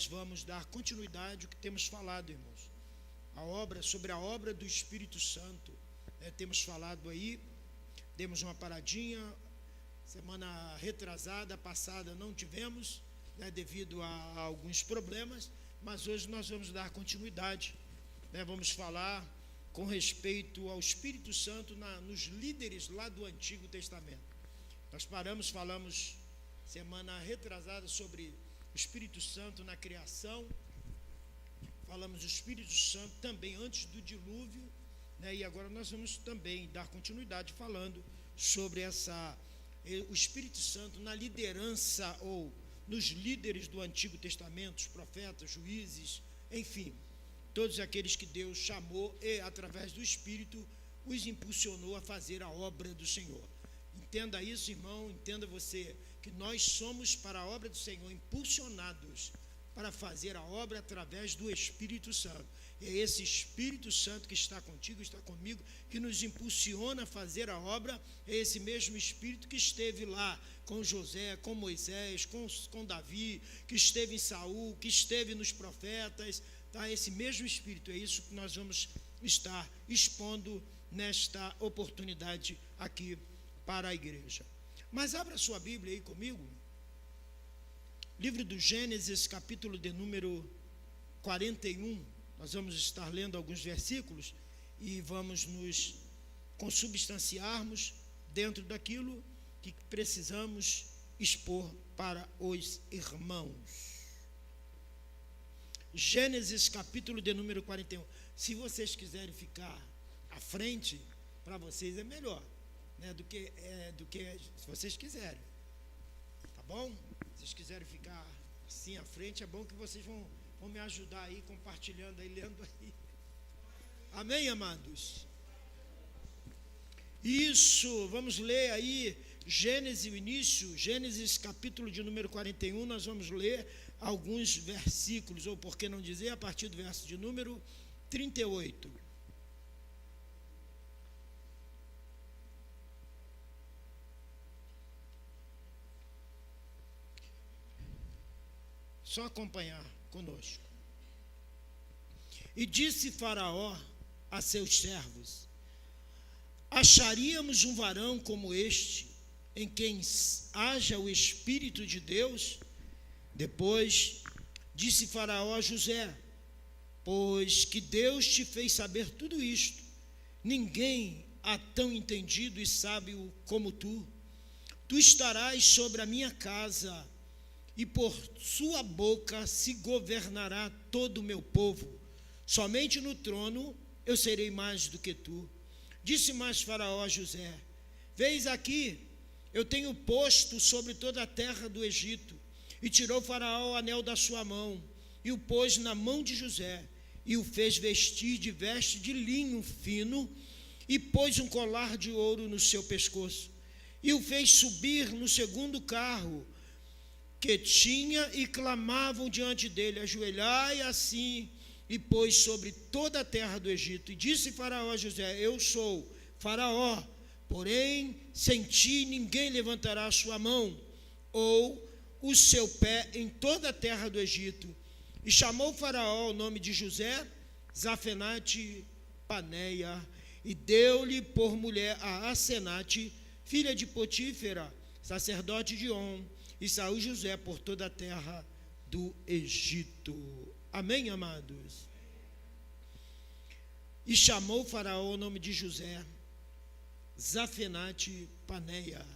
nós vamos dar continuidade ao que temos falado, irmãos. Sobre a obra do Espírito Santo. Temos falado aí, demos uma paradinha, semana retrasada, passada não tivemos, devido a alguns problemas, mas hoje nós vamos dar continuidade, vamos falar com respeito ao Espírito Santo nos líderes lá do Antigo Testamento. Nós falamos semana retrasada sobre o Espírito Santo na criação, falamos do Espírito Santo também antes do dilúvio, e agora nós vamos também dar continuidade falando sobre o Espírito Santo na liderança ou nos líderes do Antigo Testamento, os profetas, juízes, enfim, todos aqueles que Deus chamou e, através do Espírito, os impulsionou a fazer a obra do Senhor. Entenda isso, irmão, entenda você, que nós somos para a obra do Senhor impulsionados para fazer a obra através do Espírito Santo. É esse Espírito Santo que está contigo, está comigo, que nos impulsiona a fazer a obra. É esse mesmo Espírito que esteve lá com José, com Moisés, com Davi, que esteve em Saul, que esteve nos profetas, tá? Esse mesmo Espírito, é isso que nós vamos estar expondo nesta oportunidade aqui para a igreja. Mas abra sua Bíblia aí comigo, livro do Gênesis, capítulo de número 41, nós vamos estar lendo alguns versículos e vamos nos consubstanciarmos dentro daquilo que precisamos expor para os irmãos. Gênesis, capítulo de número 41. Se vocês quiserem ficar à frente, para vocês é melhor, do que se vocês quiserem, tá bom? Se vocês quiserem ficar assim à frente, é bom que vocês vão me ajudar aí, compartilhando aí, lendo aí. Amém, amados? Isso, vamos ler aí Gênesis, o início, Gênesis capítulo de número 41, nós vamos ler alguns versículos, ou por que não dizer, a partir do verso de número 38. Só acompanhar conosco. E disse Faraó a seus servos: acharíamos um varão como este, em quem haja o Espírito de Deus? Depois disse Faraó a José: pois que Deus te fez saber tudo isto, ninguém há tão entendido e sábio como tu. Tu estarás sobre a minha casa, e por sua boca se governará todo o meu povo. Somente no trono eu serei mais do que tu. Disse mais Faraó a José: vês aqui, eu tenho posto sobre toda a terra do Egito. E tirou Faraó o anel da sua mão, e o pôs na mão de José, e o fez vestir de veste de linho fino, e pôs um colar de ouro no seu pescoço, e o fez subir no segundo carro que tinha, e clamavam diante dele: ajoelhai assim, e pôs sobre toda a terra do Egito. E disse Faraó a José: eu sou Faraó, porém sem ti ninguém levantará a sua mão, ou o seu pé em toda a terra do Egito. E chamou Faraó o nome de José Zafenate Paneia, e deu-lhe por mulher a Asenate, filha de Potífera, sacerdote de On, e saiu José por toda a terra do Egito. Amém, amados? E chamou Faraó o nome de José Zafenate Paneia.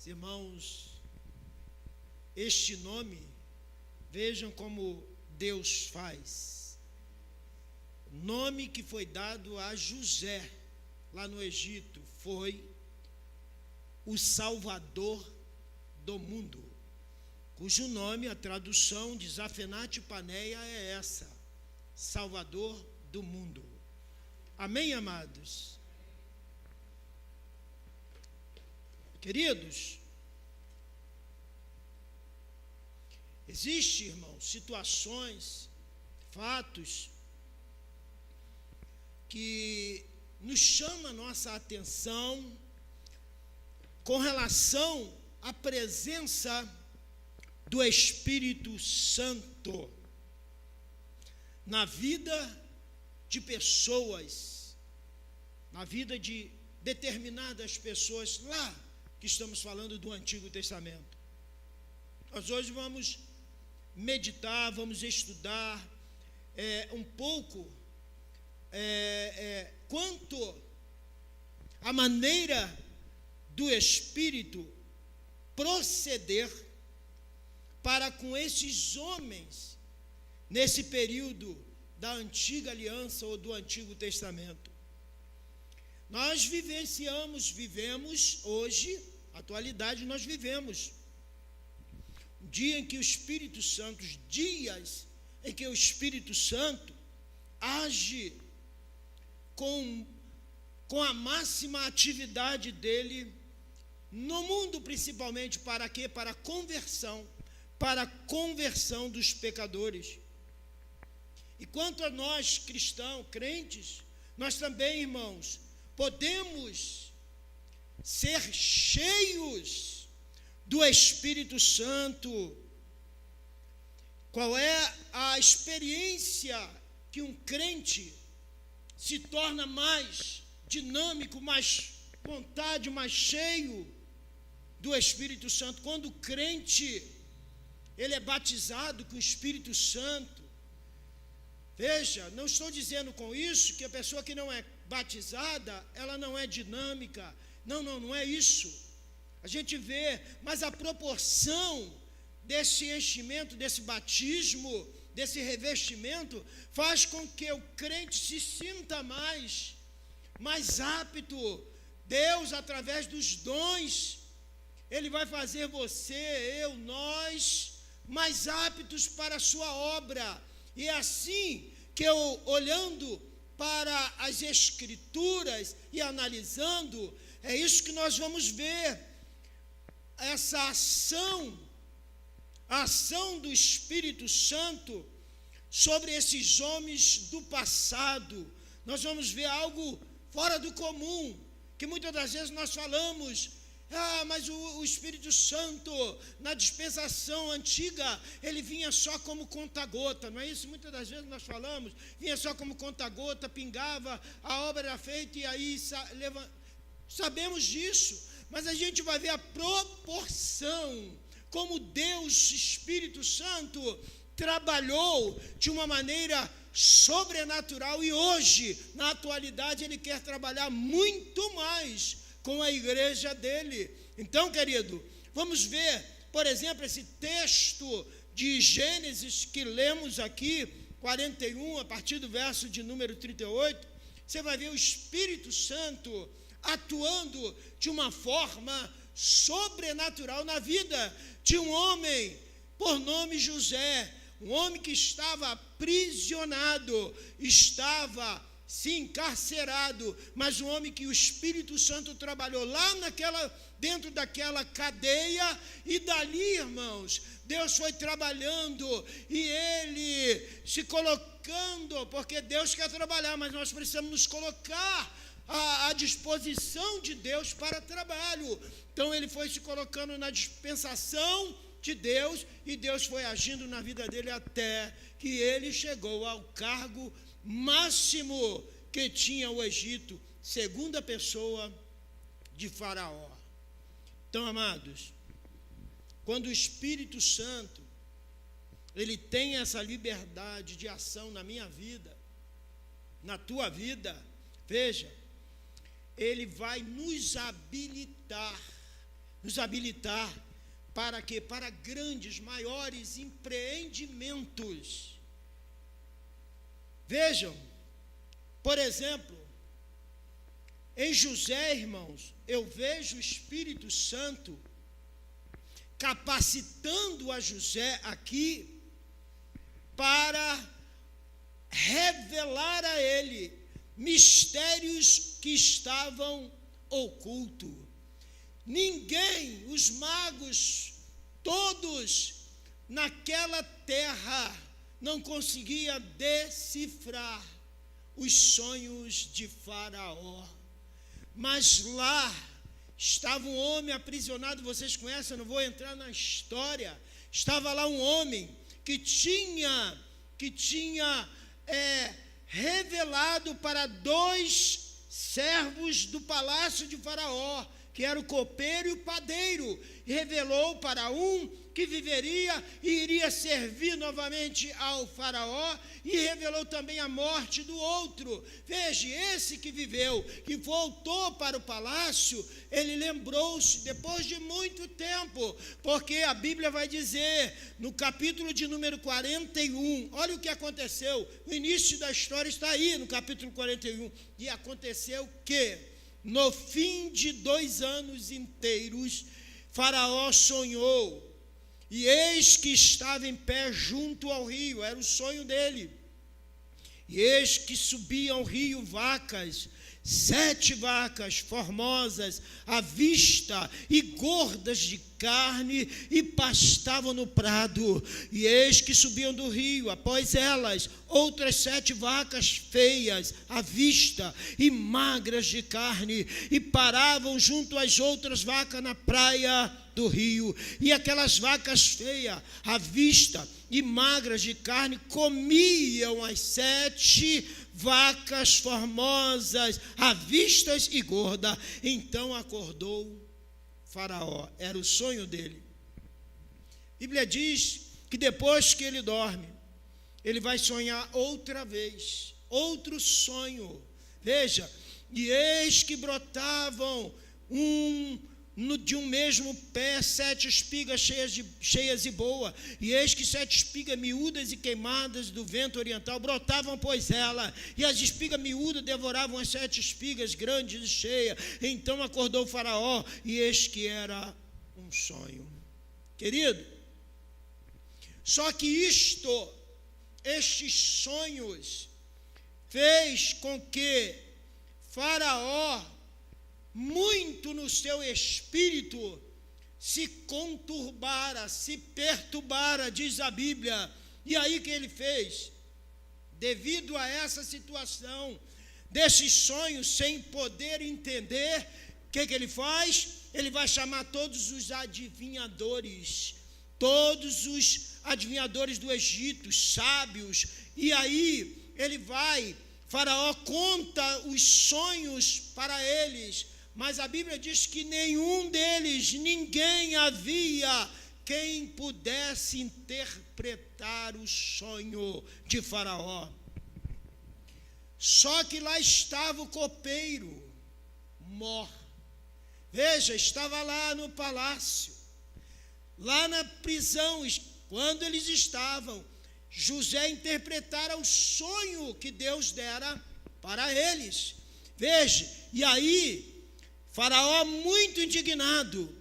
Irmãos, este nome, vejam como Deus faz. O nome que foi dado a José lá no Egito foi o Salvador do mundo, cujo nome, a tradução de Zafenate Paneia é essa: Salvador do mundo. Amém, amados? Queridos, existem, irmãos, situações, fatos que nos chamam a nossa atenção com relação a presença do Espírito Santo na vida de pessoas, na vida de determinadas pessoas lá que estamos falando do Antigo Testamento. Nós hoje vamos meditar, vamos estudar um pouco quanto a maneira do Espírito proceder para com esses homens nesse período da Antiga Aliança ou do Antigo Testamento. Nós vivemos hoje, atualidade, nós vivemos um dia em que o Espírito Santo, os dias em que o Espírito Santo age com a máxima atividade dele no mundo, principalmente para quê? Para a conversão dos pecadores. E quanto a nós cristãos, crentes, nós também, irmãos, podemos ser cheios do Espírito Santo. Qual é a experiência que um crente se torna mais dinâmico, mais vontade, mais cheio do Espírito Santo? Quando o crente, ele é batizado com o Espírito Santo. Veja, não estou dizendo com isso que a pessoa que não é batizada, ela não é dinâmica. Não é isso. A gente vê, mas a proporção desse enchimento, desse batismo, desse revestimento, faz com que o crente se sinta mais apto. Deus, através dos dons, Ele vai fazer você, nós, mais aptos para a sua obra. E é assim que eu, olhando para as Escrituras e analisando, é isso que nós vamos ver, essa a ação do Espírito Santo sobre esses homens do passado. Nós vamos ver algo fora do comum, que muitas das vezes nós falamos, mas o Espírito Santo, na dispensação antiga, ele vinha só como conta-gota, não é isso? Muitas das vezes nós falamos, vinha só como conta-gota, pingava, a obra era feita e aí sabemos disso, mas a gente vai ver a proporção, como Deus, Espírito Santo, trabalhou de uma maneira sobrenatural e hoje, na atualidade, Ele quer trabalhar muito mais com a igreja dele. Então, querido, vamos ver, por exemplo, esse texto de Gênesis que lemos aqui, 41, a partir do verso de número 38, você vai ver o Espírito Santo atuando de uma forma sobrenatural na vida de um homem por nome José, um homem que estava aprisionado, estava encarcerado, mas um homem que o Espírito Santo trabalhou lá dentro daquela cadeia, e dali, irmãos, Deus foi trabalhando, e ele se colocando, porque Deus quer trabalhar, mas nós precisamos nos colocar à disposição de Deus para trabalho. Então ele foi se colocando na dispensação de Deus, e Deus foi agindo na vida dele até que ele chegou ao cargo máximo que tinha o Egito, segunda pessoa de Faraó. Então, amados, quando o Espírito Santo, ele tem essa liberdade de ação na minha vida, na tua vida, veja, ele vai nos habilitar para quê? Para grandes, maiores empreendimentos. Vejam, por exemplo, em José, irmãos, eu vejo o Espírito Santo capacitando a José aqui para revelar a ele mistérios que estavam ocultos. Ninguém, os magos, todos naquela terra, não conseguia decifrar os sonhos de Faraó. Mas lá estava um homem aprisionado, vocês conhecem, eu não vou entrar na história. estava lá um homem que tinha revelado para 2 servos do palácio de Faraó, que era o copeiro e o padeiro, e revelou para um que viveria e iria servir novamente ao Faraó, e revelou também a morte do outro. Veja, esse que viveu, que voltou para o palácio, ele lembrou-se depois de muito tempo, porque a Bíblia vai dizer, no capítulo de número 41, olha o que aconteceu, o início da história está aí no capítulo 41, e aconteceu que, no fim de 2 anos inteiros, Faraó sonhou, e eis que estava em pé junto ao rio, era o sonho dele, e eis que subiam ao rio vacas, 7 vacas formosas à vista e gordas de carne, e pastavam no prado, e eis que subiam do rio, após elas, outras 7 vacas feias à vista e magras de carne, e paravam junto às outras vacas na praia do rio, e aquelas vacas feias à vista e magras de carne comiam as 7 vacas formosas, à vistas e gorda. Então acordou Faraó, era o sonho dele. A Bíblia diz que depois que ele dorme, ele vai sonhar outra vez, outro sonho. Veja, e eis que brotavam de um mesmo pé 7 espigas cheias e boas, e eis que 7 espigas miúdas e queimadas do vento oriental brotavam, pois ela, e as espigas miúdas devoravam as 7 espigas grandes e cheias. Então acordou o Faraó, e eis que era um sonho. Querido, só que estes sonhos fez com que Faraó, muito no seu espírito, se conturbara, se perturbara, diz a Bíblia. E aí que ele fez? Devido a essa situação, desses sonhos, sem poder entender, o que ele faz? Ele vai chamar todos os adivinhadores do Egito, sábios, e aí Faraó conta os sonhos para eles, mas a Bíblia diz que ninguém havia quem pudesse interpretar o sonho de Faraó. Só que lá estava o copeiro, Mor. Veja, estava lá no palácio, lá na prisão, quando eles estavam, José interpretara o sonho que Deus dera para eles. Veja, e aí, Faraó, muito indignado,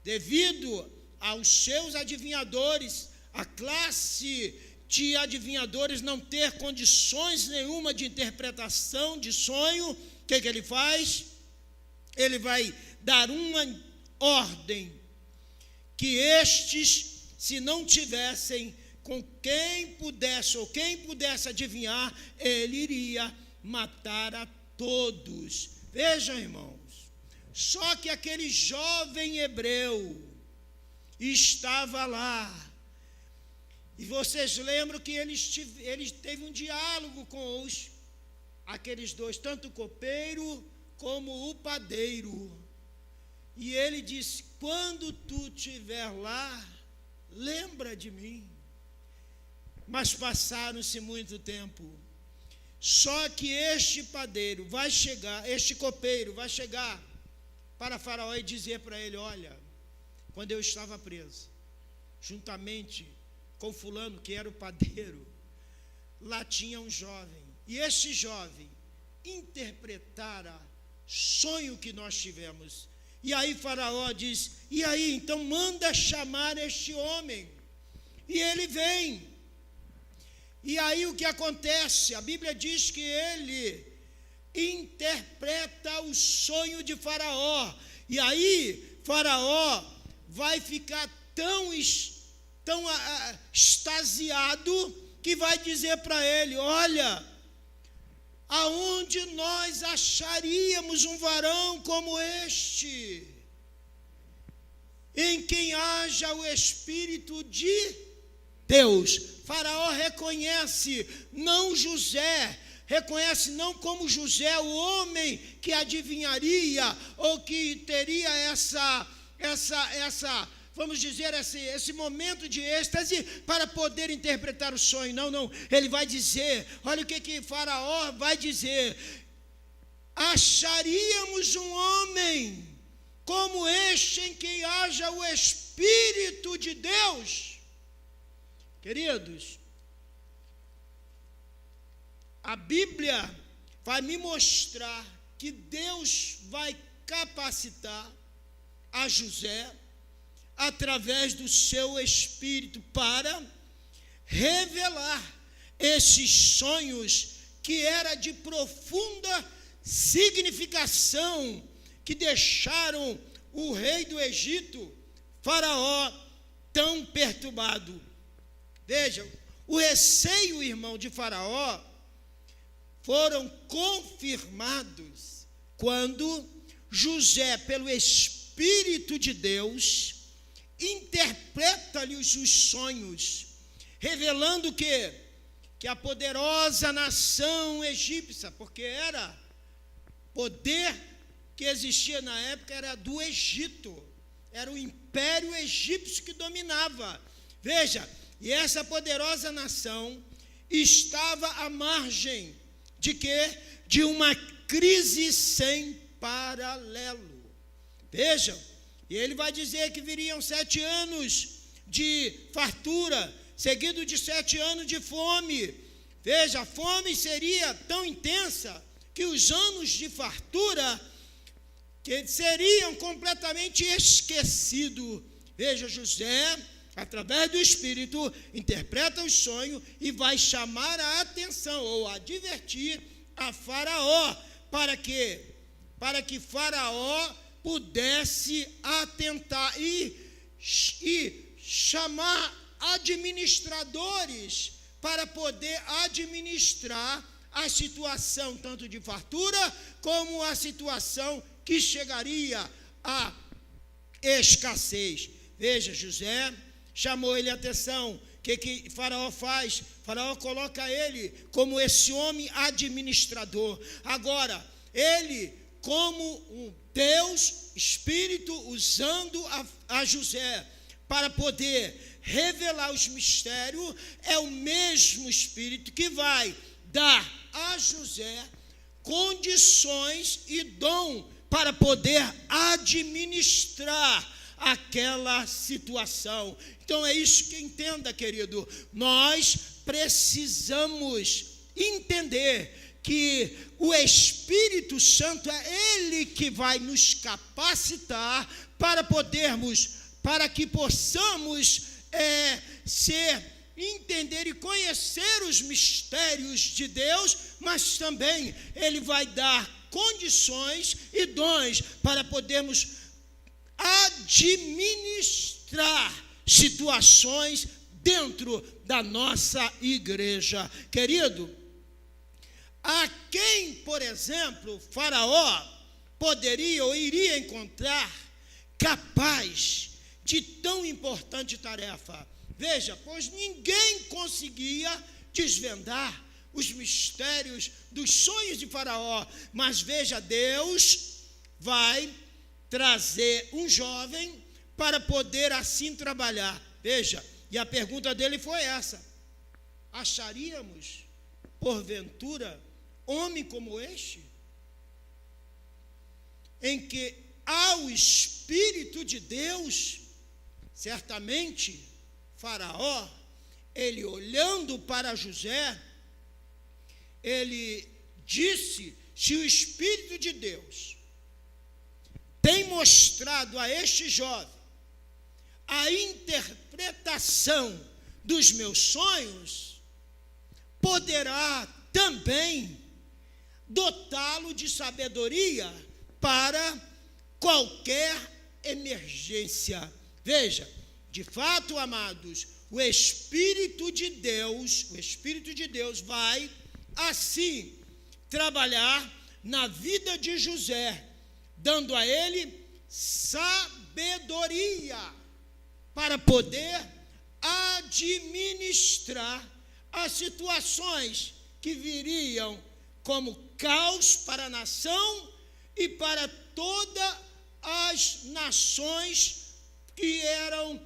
devido aos seus adivinhadores, a classe de adivinhadores não ter condições nenhuma de interpretação de sonho, o que ele faz? Ele vai dar uma ordem, que estes, se não tivessem com quem pudesse adivinhar, ele iria matar a todos. Vejam, irmãos, só que aquele jovem hebreu estava lá, e vocês lembram que ele teve um diálogo com aqueles 2, tanto o copeiro como o padeiro, e ele disse: quando tu estiver lá, lembra de mim. Mas passaram-se muito tempo. Só que este copeiro vai chegar para Faraó e dizer para ele: olha, quando eu estava preso, juntamente com fulano que era o padeiro, lá tinha um jovem, e este jovem interpretara sonho que nós tivemos. E aí Faraó diz: e aí, então manda chamar este homem. E ele vem. E aí o que acontece? A Bíblia diz que ele interpreta o sonho de Faraó. E aí Faraó vai ficar tão extasiado que vai dizer para ele: olha, aonde nós acharíamos um varão como este? em quem haja o Espírito de Deus. Faraó reconhece não José, reconhece não como José, o homem que adivinharia ou que teria vamos dizer, esse momento de êxtase para poder interpretar o sonho. Não, ele vai dizer, olha o que Faraó vai dizer: acharíamos um homem como este em quem haja o Espírito de Deus. Queridos, a Bíblia vai me mostrar que Deus vai capacitar a José através do seu Espírito para revelar esses sonhos que era de profunda significação, que deixaram o rei do Egito, Faraó, tão perturbado. Vejam, o receio, irmão, de Faraó foram confirmados quando José, pelo Espírito de Deus, interpreta-lhe os sonhos, revelando que a poderosa nação egípcia, porque era poder que existia na época, era do Egito, era o império egípcio que dominava. Veja, e essa poderosa nação estava à margem de quê? De uma crise sem paralelo. Vejam, e ele vai dizer que viriam 7 anos de fartura, seguido de 7 anos de fome. Veja, a fome seria tão intensa que os anos de fartura que seriam completamente esquecidos. Veja, José, através do Espírito, interpreta o sonho e vai chamar a atenção ou advertir a Faraó para que Faraó pudesse atentar e chamar administradores para poder administrar a situação tanto de fartura como a situação que chegaria à escassez. Veja, José chamou ele a atenção. O que Faraó faz? Faraó coloca ele como esse homem administrador. Agora, ele, como um Deus, Espírito, usando a José para poder revelar os mistérios, é o mesmo Espírito que vai dar a José condições e dom para poder administrar aquela situação. Então é isso que entenda, querido, nós precisamos entender que o Espírito Santo é Ele que vai nos capacitar para que possamos entender e conhecer os mistérios de Deus, mas também Ele vai dar condições e dons para podermos administrar situações dentro da nossa igreja. Querido, a quem, por exemplo, Faraó poderia ou iria encontrar capaz de tão importante tarefa? Veja, pois ninguém conseguia desvendar os mistérios dos sonhos de Faraó, mas veja, Deus vai trazer um jovem para poder assim trabalhar. Veja, e a pergunta dele foi essa: acharíamos, porventura, homem como este, em que há o Espírito de Deus? Certamente, Faraó, ele olhando para José, ele disse: se o Espírito de Deus tem mostrado a este jovem a interpretação dos meus sonhos, poderá também dotá-lo de sabedoria para qualquer emergência. Veja, de fato, amados, o Espírito de Deus vai assim trabalhar na vida de José, dando a ele sabedoria sabedoria para poder administrar as situações que viriam como caos para a nação e para todas as nações que eram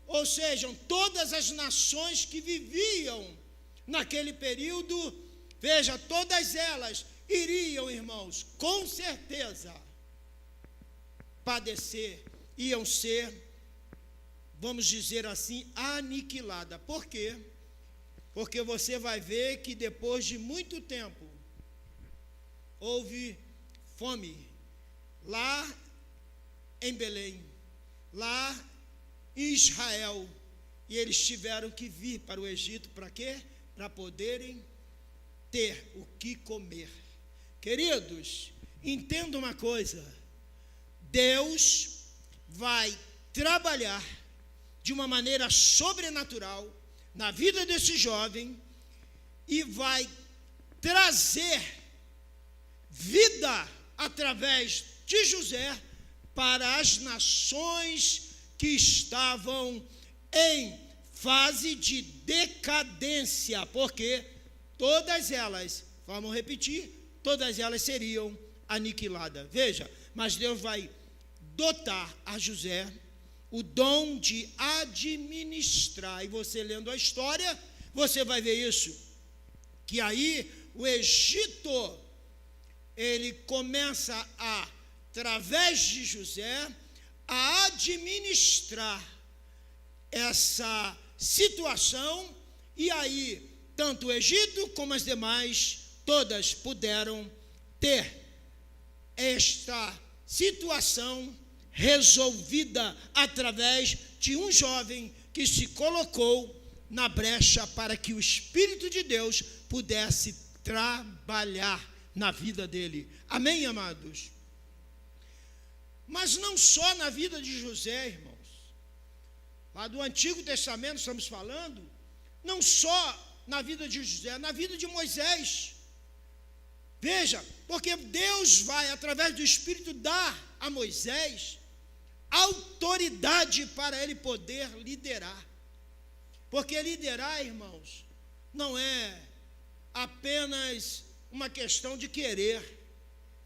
ou seja, todas as nações que viviam naquele período, veja, todas elas iriam, irmãos, com certeza padecer, iam ser, vamos dizer assim, aniquilada. Por quê? Porque você vai ver que depois de muito tempo houve fome lá em Belém, lá em Israel, e eles tiveram que vir para o Egito, para quê? Para poderem ter o que comer. Queridos, entenda uma coisa, Deus vai trabalhar de uma maneira sobrenatural na vida desse jovem e vai trazer vida através de José para as nações que estavam em fase de decadência, porque todas elas, vamos repetir, todas elas seriam aniquiladas. Veja, mas Deus vai dotar a José o dom de administrar, e você lendo a história, você vai ver isso, que aí o Egito, ele começa através de José, a administrar essa situação, e aí, tanto o Egito como as demais, todas puderam ter esta situação resolvida através de um jovem que se colocou na brecha para que o Espírito de Deus pudesse trabalhar na vida dele. Amém, amados? Mas não só na vida de José, irmãos. Lá do Antigo Testamento estamos falando, não só na vida de José, na vida de Moisés. Veja, porque Deus vai, através do Espírito, dar a Moisés autoridade para ele poder liderar. Porque liderar, irmãos, não é apenas uma questão de querer.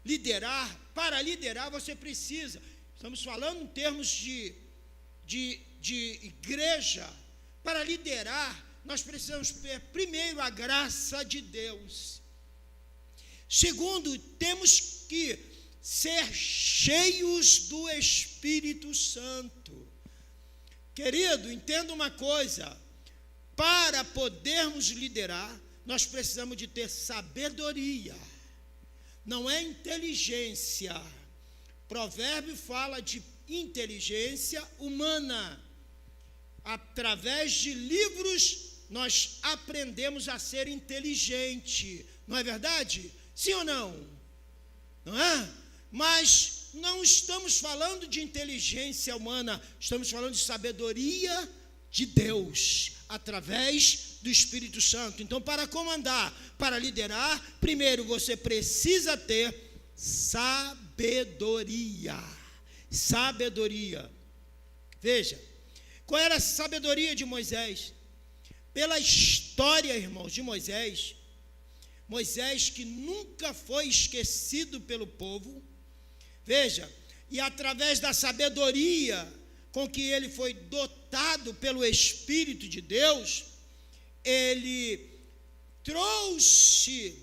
Liderar, para liderar você precisa, estamos falando em termos de igreja, para liderar nós precisamos ter primeiro a graça de Deus. Segundo, temos que ser cheios do Espírito Santo. Querido, entenda uma coisa, para podermos liderar, nós precisamos de ter sabedoria, não é inteligência. Provérbio fala de inteligência humana. Através de livros, nós aprendemos a ser inteligente, não é verdade? Sim ou não? Não é? Mas não estamos falando de inteligência humana, estamos falando de sabedoria de Deus, através do Espírito Santo. Então, para comandar, para liderar, primeiro você precisa ter sabedoria. Sabedoria. Veja, qual era a sabedoria de Moisés? Pela história, irmãos, de Moisés, Moisés que nunca foi esquecido pelo povo, veja, e através da sabedoria com que ele foi dotado pelo Espírito de Deus, ele trouxe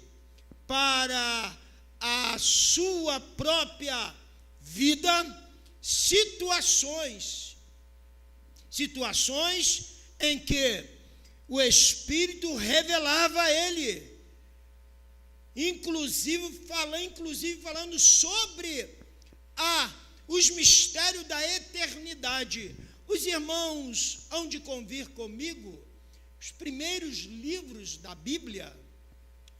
para a sua própria vida situações em que o Espírito revelava a ele, inclusive falando sobre os mistérios da eternidade. Os irmãos hão de convir comigo, os primeiros livros da Bíblia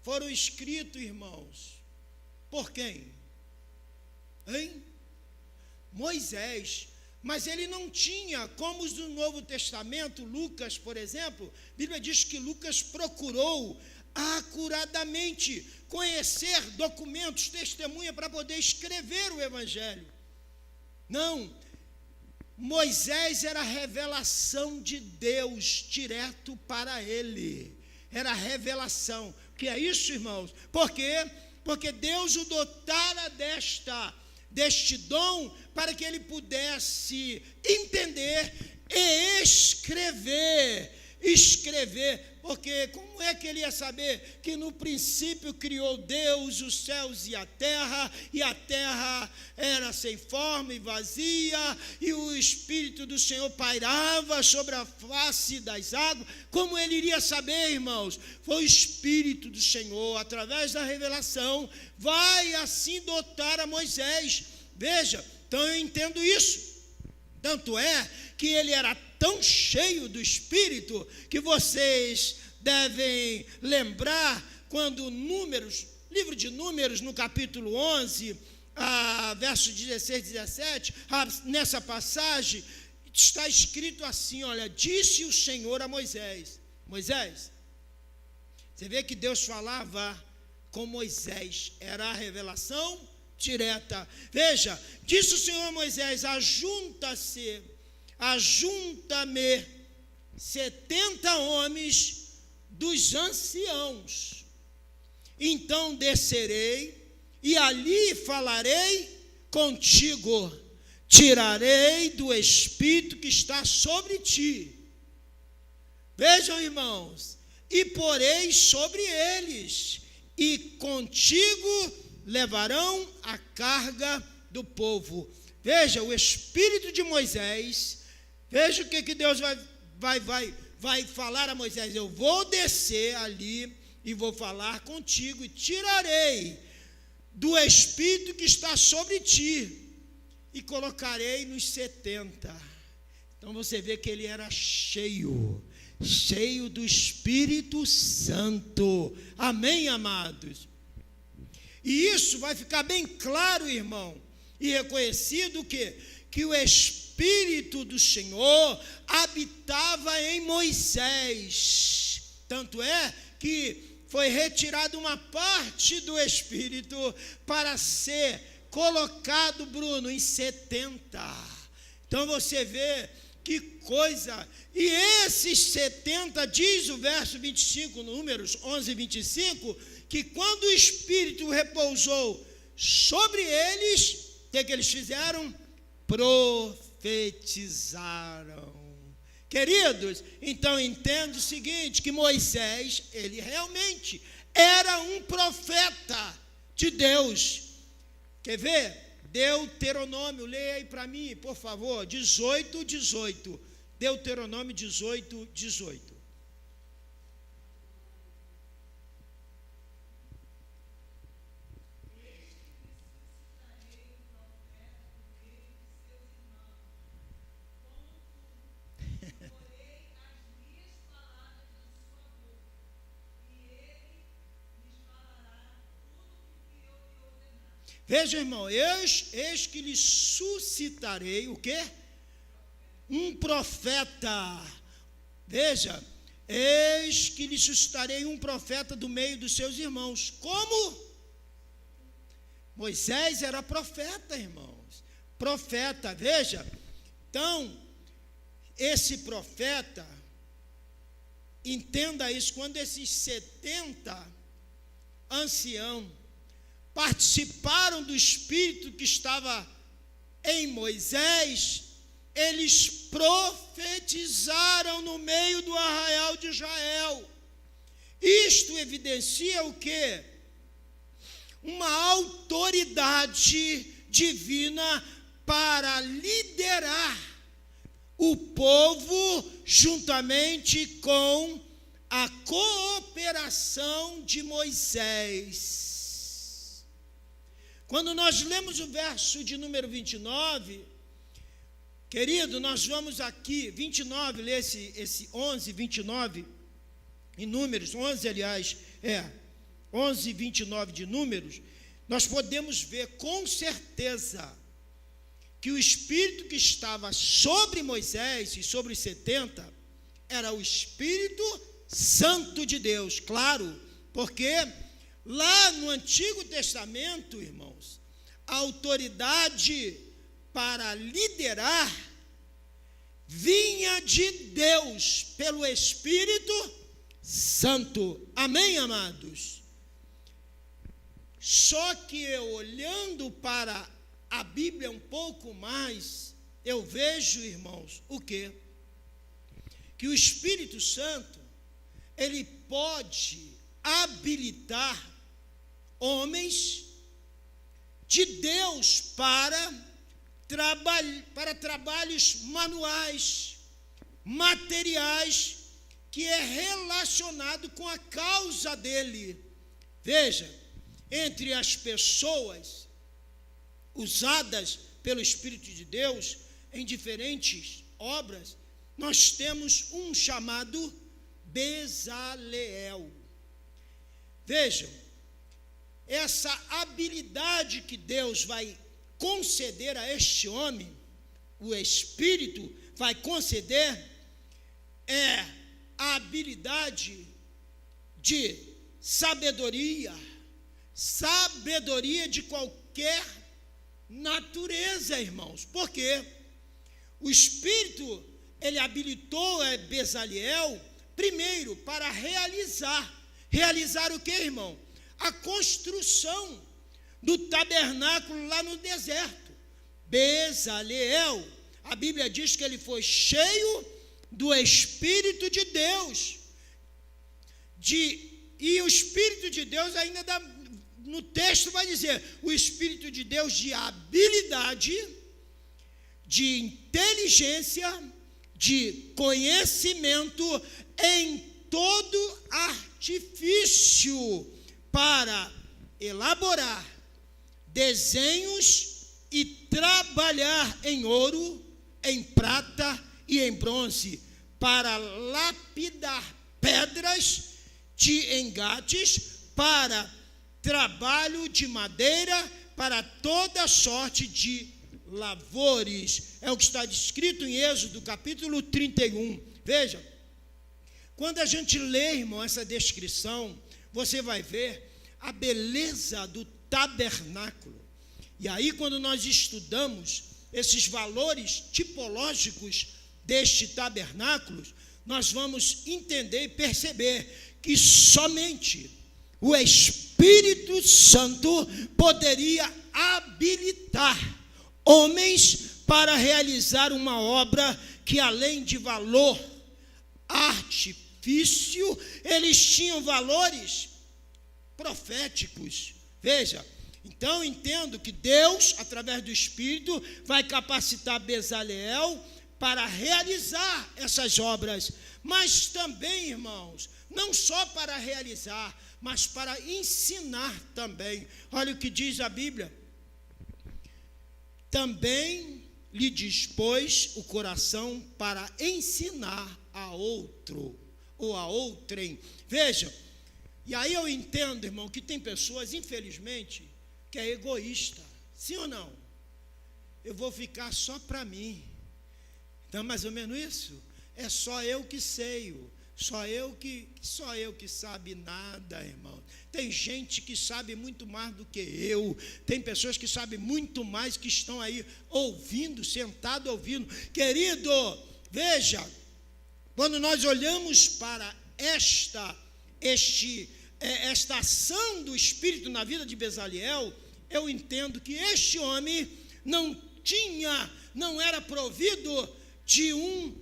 foram escritos, irmãos, por quem? Hein? Moisés. Mas ele não tinha, como os do Novo Testamento, Lucas, por exemplo, a Bíblia diz que Lucas procurou acuradamente conhecer documentos, testemunha, para poder escrever o Evangelho. Não, Moisés era a revelação de Deus direto para ele. Era a revelação. O que é isso, irmãos? Por quê? Porque Deus o dotara deste dom para que ele pudesse entender e escrever, porque como é que ele ia saber que no princípio criou Deus os céus e a terra era sem forma e vazia, e o Espírito do Senhor pairava sobre a face das águas? Como ele iria saber, irmãos? Foi o Espírito do Senhor, através da revelação, vai assim dotar a Moisés. Veja, então eu entendo isso. Tanto é que ele era tão cheio do Espírito que vocês devem lembrar quando livro de Números, no capítulo 11, versos 16 e 17, nessa passagem está escrito assim, olha, disse o Senhor a Moisés, você vê que Deus falava com Moisés, era a revelação direta. Veja, disse o Senhor a Moisés, ajunta-me 70 homens dos anciãos, então descerei e ali falarei contigo, tirarei do Espírito que está sobre ti. Vejam, irmãos, e porei sobre eles, e contigo levarão a carga do povo. Veja, o Espírito de Moisés, veja o que Deus vai falar a Moisés, eu vou descer ali e vou falar contigo, e tirarei do Espírito que está sobre ti, e colocarei nos 70. Então você vê que ele era cheio do Espírito Santo. Amém, amados? E isso vai ficar bem claro, irmão, e reconhecido que o Espírito do Senhor habitava em Moisés. Tanto é que foi retirada uma parte do Espírito para ser colocado, Bruno, em 70. Então você vê que coisa. E esses 70, diz o verso 25, Números 11, 25, que quando o Espírito repousou sobre eles, o que eles fizeram? Profetizaram. Queridos, então entenda o seguinte, que Moisés, ele realmente era um profeta de Deus. Quer ver? Deuteronômio, leia aí para mim, por favor, 18. Deuteronômio 18. Veja, irmão, eis que lhe suscitarei o quê? Um profeta. Veja, eis que lhe suscitarei um profeta do meio dos seus irmãos. Como? Moisés era profeta, irmãos. Profeta, veja. Então, esse profeta, entenda isso, quando esses 70 anciãos participaram do Espírito que estava em Moisés, eles profetizaram no meio do arraial de Israel. Isto evidencia o quê? Uma autoridade divina para liderar o povo juntamente com a cooperação de Moisés. Quando nós lemos o verso de número 29, querido, nós vamos aqui, 29, lê esse 11, 29, em Números, 11 aliás, 11, 29 de Números, nós podemos ver com certeza que o Espírito que estava sobre Moisés e sobre os 70, era o Espírito Santo de Deus, claro, porque lá no Antigo Testamento, irmãos, a autoridade para liderar vinha de Deus, pelo Espírito Santo. Amém, amados? Só que eu, olhando para a Bíblia um pouco mais, eu vejo, irmãos, o quê? Que o Espírito Santo, ele pode habilitar homens de Deus para trabalhos manuais, materiais, que é relacionado com a causa dele. Veja, entre as pessoas usadas pelo Espírito de Deus em diferentes obras, nós temos um chamado Bezaleel. Vejam, essa habilidade que Deus vai conceder a este homem, o Espírito vai conceder, é a habilidade de sabedoria de qualquer natureza, irmãos. Por quê? O Espírito, ele habilitou Bezaleel, primeiro, para realizar o que, irmão? A construção do tabernáculo lá no deserto. Bezaleel, a Bíblia diz que ele foi cheio do Espírito de Deus, e o Espírito de Deus ainda no texto vai dizer, o Espírito de Deus de habilidade, de inteligência, de conhecimento em todo artifício para elaborar desenhos e trabalhar em ouro, em prata e em bronze, para lapidar pedras de engates, para trabalho de madeira, para toda sorte de lavores. É o que está descrito em Êxodo, capítulo 31. Veja, quando a gente lê, irmão, essa descrição, você vai ver a beleza do tabernáculo. E aí, quando nós estudamos esses valores tipológicos deste tabernáculo, nós vamos entender e perceber que somente o Espírito Santo poderia habilitar homens para realizar uma obra que, além de valor artifício, eles tinham valores proféticos. Veja, então entendo que Deus, através do Espírito, vai capacitar Bezaleel para realizar essas obras, mas também, irmãos, não só para realizar, mas para ensinar também. Olha o que diz a Bíblia: também lhe dispôs o coração para ensinar a outro, ou a outrem. Veja, e aí eu entendo, irmão, que tem pessoas, infelizmente, que é egoísta. Sim ou não? Eu vou ficar só para mim. Então, mais ou menos isso? É só eu que sei, só eu que sabe nada, irmão. Tem gente que sabe muito mais do que eu. Tem pessoas que sabem muito mais, que estão aí ouvindo, sentado ouvindo. Querido, veja, quando nós olhamos para esta ação do Espírito na vida de Bezaleel, eu entendo que este homem não era provido de um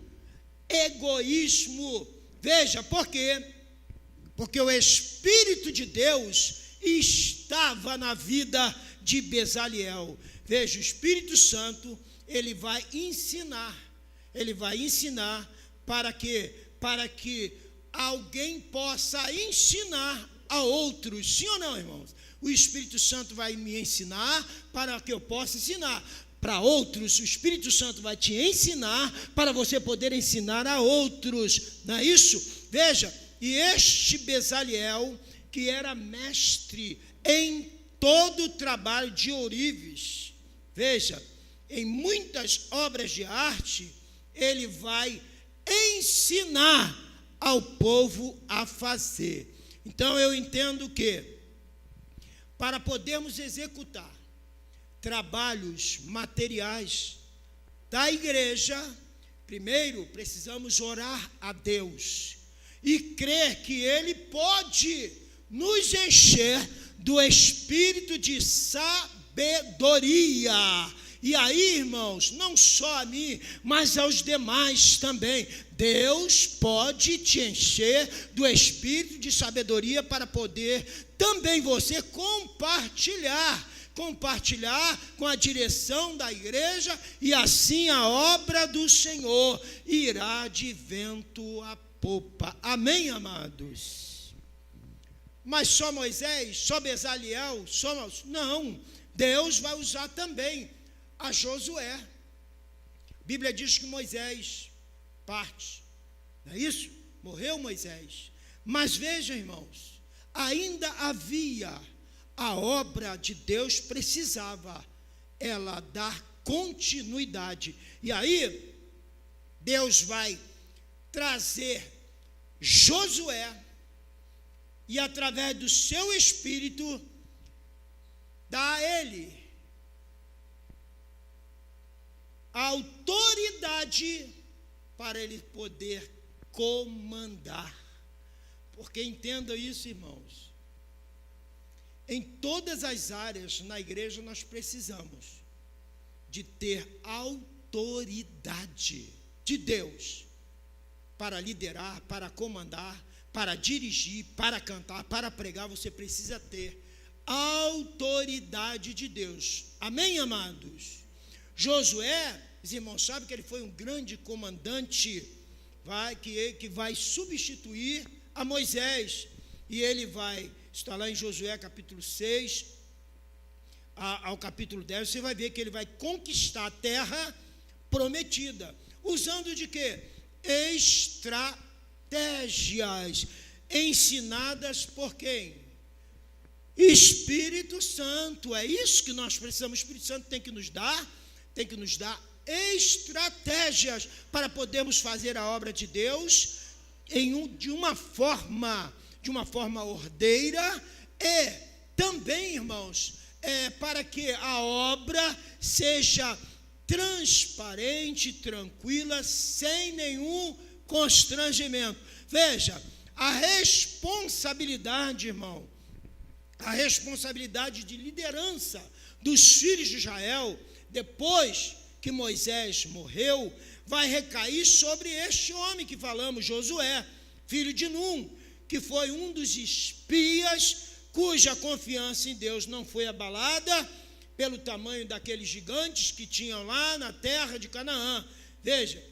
egoísmo. Veja, por quê? Porque o Espírito de Deus estava na vida de Bezaleel. Veja, o Espírito Santo, ele vai ensinar para que alguém possa ensinar a outros. Sim ou não, irmãos? O Espírito Santo vai me ensinar para que eu possa ensinar para outros. O Espírito Santo vai te ensinar para você poder ensinar a outros. Não é isso? Veja, e este Bezaleel, que era mestre em todo o trabalho de ourives, veja, em muitas obras de arte, ele vai ensinar ao povo a fazer. Então eu entendo que, para podermos executar trabalhos materiais da igreja, primeiro precisamos orar a Deus e crer que Ele pode nos encher do espírito de sabedoria. E aí, irmãos, não só a mim, mas aos demais também, Deus pode te encher do espírito de sabedoria para poder também você compartilhar com a direção da igreja, e assim a obra do Senhor irá de vento a popa. Amém, amados? Mas só Moisés, só Bezaliel, não, Deus vai usar também a Josué. A Bíblia diz que Moisés parte, não é isso? Morreu Moisés. Mas vejam, irmãos, ainda havia a obra de Deus, precisava ela dar continuidade. E aí, Deus vai trazer Josué e através do seu espírito dá a ele a autoridade para ele poder comandar. Porque entenda isso, irmãos, em todas as áreas na igreja nós precisamos de ter autoridade de Deus para liderar, para comandar, para dirigir, para cantar, para pregar. Você precisa ter autoridade de Deus. Amém, amados? Josué, os irmãos sabem que ele foi um grande comandante, que vai substituir a Moisés, e ele vai, está lá em Josué capítulo 6 ao capítulo 10, você vai ver que ele vai conquistar a terra prometida, usando de quê? Estratégias ensinadas por quem? Espírito Santo. É isso que nós precisamos. O Espírito Santo tem que nos dar estratégias para podermos fazer a obra de Deus de uma forma ordeira, e também, irmãos, para que a obra seja transparente, tranquila, sem nenhum constrangimento. Veja, a responsabilidade, irmão, a responsabilidade de liderança dos filhos de Israel, depois que Moisés morreu, vai recair sobre este homem que falamos, Josué, filho de Num, que foi um dos espias cuja confiança em Deus não foi abalada pelo tamanho daqueles gigantes que tinham lá na terra de Canaã. Veja,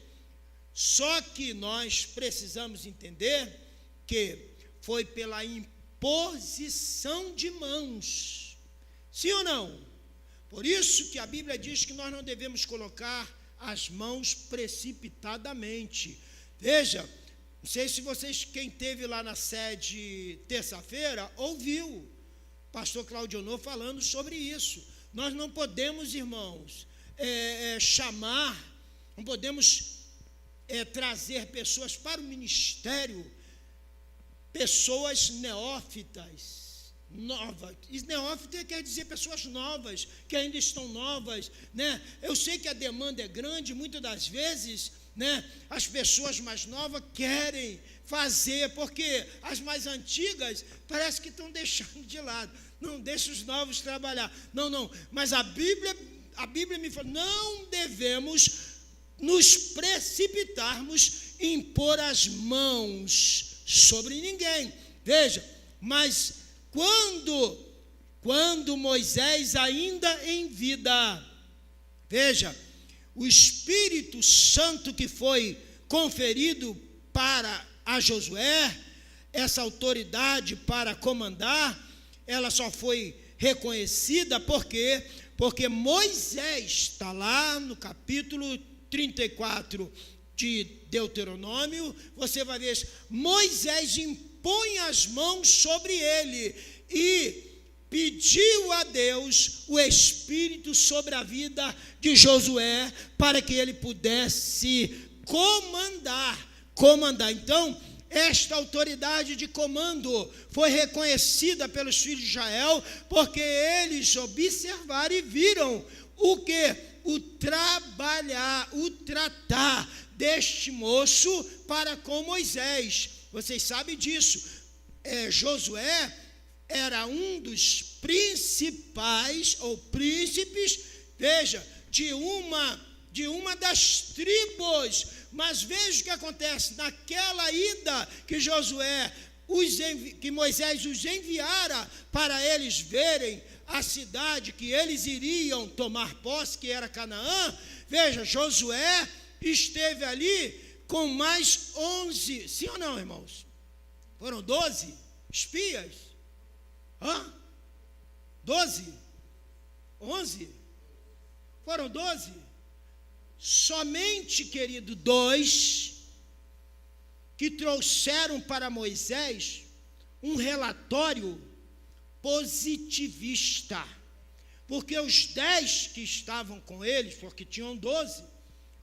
só que nós precisamos entender que foi pela imposição de mãos, sim ou não? Por isso que a Bíblia diz que nós não devemos colocar as mãos precipitadamente. Veja, não sei se vocês, quem esteve lá na sede terça-feira, ouviu pastor Claudionor falando sobre isso. Nós não podemos, irmãos, não podemos trazer pessoas para o ministério, pessoas neófitas, novas. E neófita quer dizer pessoas novas, que ainda estão novas, né? Eu sei que a demanda é grande, muitas das vezes, né, as pessoas mais novas querem fazer, porque as mais antigas parece que estão deixando de lado. Não, deixa os novos trabalhar. Não, mas a Bíblia me fala, não devemos nos precipitarmos em pôr as mãos sobre ninguém. Veja, mas quando Moisés ainda em vida, veja, o Espírito Santo que foi conferido para a Josué, essa autoridade para comandar, ela só foi reconhecida porque Moisés está lá no capítulo 34 de Deuteronômio, você vai ver, Moisés impõe as mãos sobre ele e pediu a Deus o Espírito sobre a vida de Josué, para que ele pudesse comandar. Então, esta autoridade de comando foi reconhecida pelos filhos de Israel, porque eles observaram e viram o que? O trabalhar, o tratar deste moço para com Moisés. Vocês sabem disso. Josué era um dos principais, ou príncipes, veja, de uma das tribos. Mas veja o que acontece, naquela ida que que Moisés os enviara para eles verem a cidade que eles iriam tomar posse, que era Canaã. Veja, Josué esteve ali com mais 11, sim ou não, irmãos? Foram 12 espias? 12? 11? Foram 12? Somente, querido, 2 que trouxeram para Moisés um relatório positivista, porque os 10 que estavam com eles, porque tinham 12,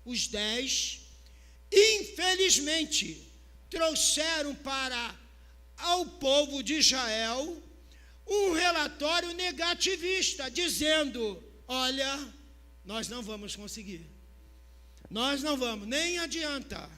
os 10, infelizmente, trouxeram para ao povo de Israel um relatório negativista, dizendo: olha, nós não vamos conseguir, nós não vamos, nem adianta.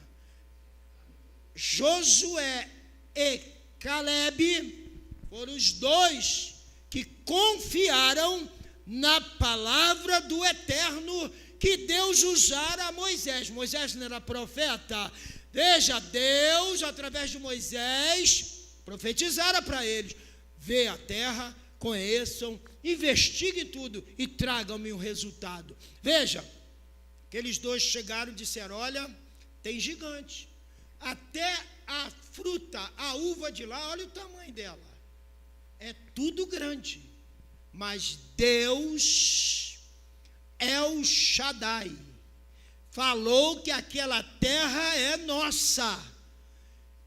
Josué e Calebe foram os 2 que confiaram na palavra do Eterno que Deus usara a Moisés. Moisés não era profeta? Veja, Deus, através de Moisés, profetizara para eles: vê a terra, conheçam, investiguem tudo e tragam-me o resultado. Veja, aqueles 2 chegaram e disseram: olha, tem gigante. Até a fruta, a uva de lá, olha o tamanho dela. É tudo grande. Mas Deus, El Shaddai, falou que aquela terra é nossa.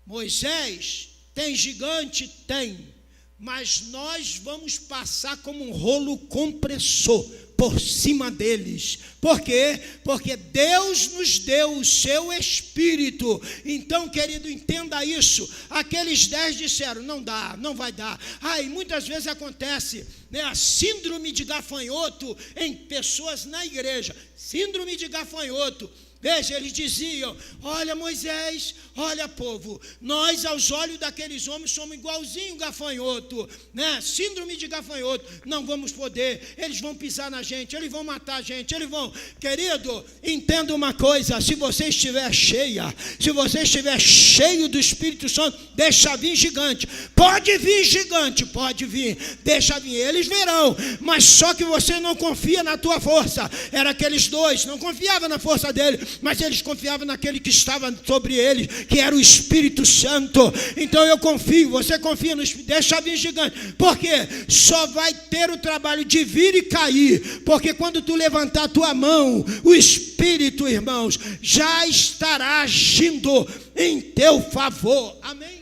Moisés, tem gigante? Tem. Mas nós vamos passar como um rolo compressor por cima deles. Por quê? Porque Deus nos deu o seu Espírito. Então, querido, entenda isso. Aqueles 10 disseram: não dá, não vai dar. E muitas vezes acontece, né, a síndrome de gafanhoto em pessoas na igreja. Síndrome de gafanhoto. Veja, eles diziam: olha, Moisés, olha, povo, nós aos olhos daqueles homens somos igualzinho gafanhoto, né? Síndrome de gafanhoto, não vamos poder, eles vão pisar na gente, eles vão matar a gente, eles vão. Querido, entenda uma coisa: se você estiver cheio do Espírito Santo, deixa vir gigante, pode vir gigante, pode vir, deixa vir, eles verão, mas só que você não confia na tua força. Era aqueles 2, não confiava na força dele, mas eles confiavam naquele que estava sobre eles, que era o Espírito Santo. Então eu confio, você confia no Espírito, deixa vir gigante, porque só vai ter o trabalho de vir e cair, porque quando tu levantar a tua mão, o Espírito, irmãos, já estará agindo em teu favor. Amém?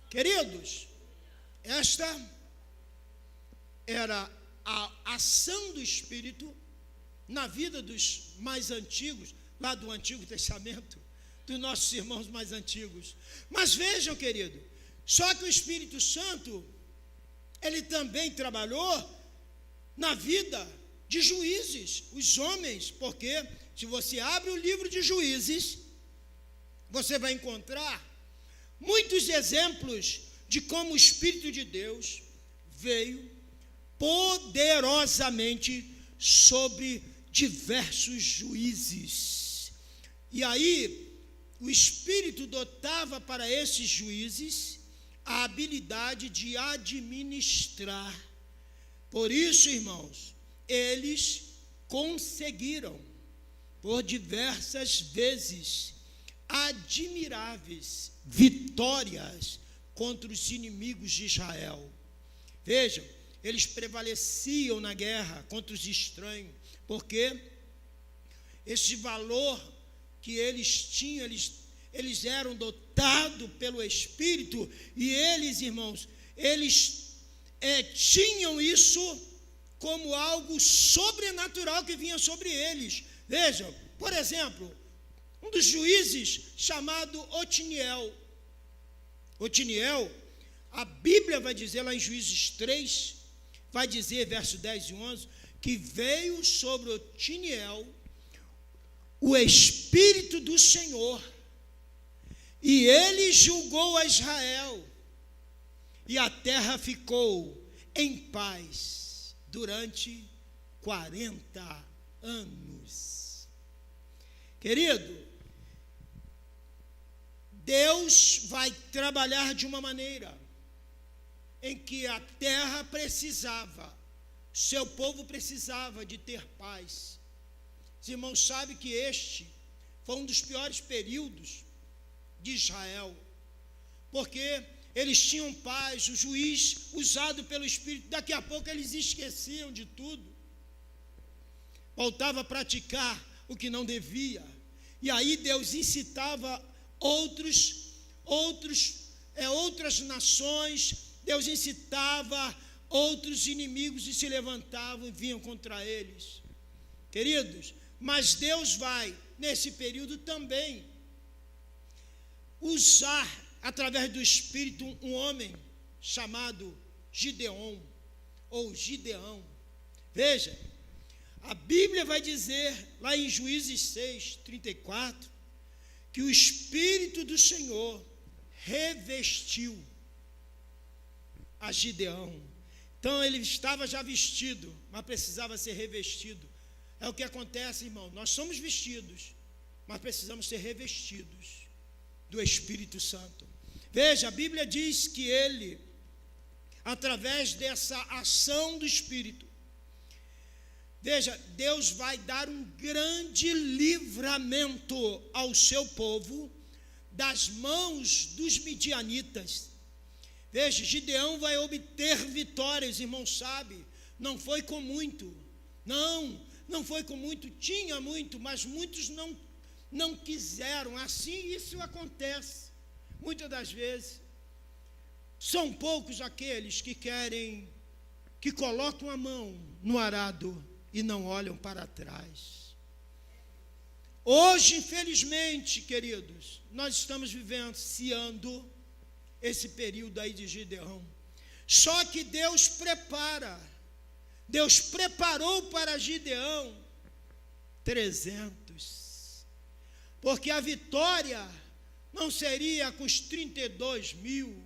Queridos, esta era a ação do Espírito na vida dos mais antigos, lá do Antigo Testamento, dos nossos irmãos mais antigos. Mas vejam, querido, só que o Espírito Santo, ele também trabalhou na vida de juízes, os homens, porque se você abre o livro de Juízes, você vai encontrar muitos exemplos de como o Espírito de Deus veio poderosamente sobre diversos juízes. E aí, o Espírito dotava para esses juízes a habilidade de administrar. Por isso, irmãos, eles conseguiram, por diversas vezes, admiráveis vitórias contra os inimigos de Israel. Vejam, eles prevaleciam na guerra contra os estranhos, porque esse valor que eles tinham, eles eram dotados pelo Espírito, e eles, irmãos, eles tinham isso como algo sobrenatural que vinha sobre eles. Vejam, por exemplo, um dos juízes chamado Otiniel. Otiniel, a Bíblia vai dizer lá em Juízes 3, vai dizer, verso 10 e 11, que veio sobre Otiniel o Espírito do Senhor, e ele julgou a Israel, e a terra ficou em paz durante 40 anos. Querido, Deus vai trabalhar de uma maneira em que a terra precisava, seu povo precisava de ter paz. Os irmãos sabem que este foi um dos piores períodos de Israel, porque eles tinham paz, o juiz usado pelo Espírito, daqui a pouco eles esqueciam de tudo, voltava a praticar o que não devia, e aí Deus incitava outras nações, Deus incitava outros inimigos e se levantavam e vinham contra eles. Queridos, mas Deus vai, nesse período também, usar, através do Espírito, um homem chamado Gideão, ou Gideão. Veja, a Bíblia vai dizer, lá em Juízes 6, 34, que o Espírito do Senhor revestiu a Gideão. Então ele estava já vestido, mas precisava ser revestido. É o que acontece, irmão, nós somos vestidos, mas precisamos ser revestidos do Espírito Santo. Veja, a Bíblia diz que ele, através dessa ação do Espírito, veja, Deus vai dar um grande livramento ao seu povo das mãos dos midianitas. Veja, Gideão vai obter vitórias, irmãos, sabe? Não foi com muito, não foi com muito, tinha muito, mas muitos não quiseram. Assim isso acontece, muitas das vezes. São poucos aqueles que colocam a mão no arado e não olham para trás. Hoje, infelizmente, queridos, nós estamos vivenciando esse período aí de Gideão. Só que Deus preparou para Gideão 300, porque a vitória não seria com os 32 mil,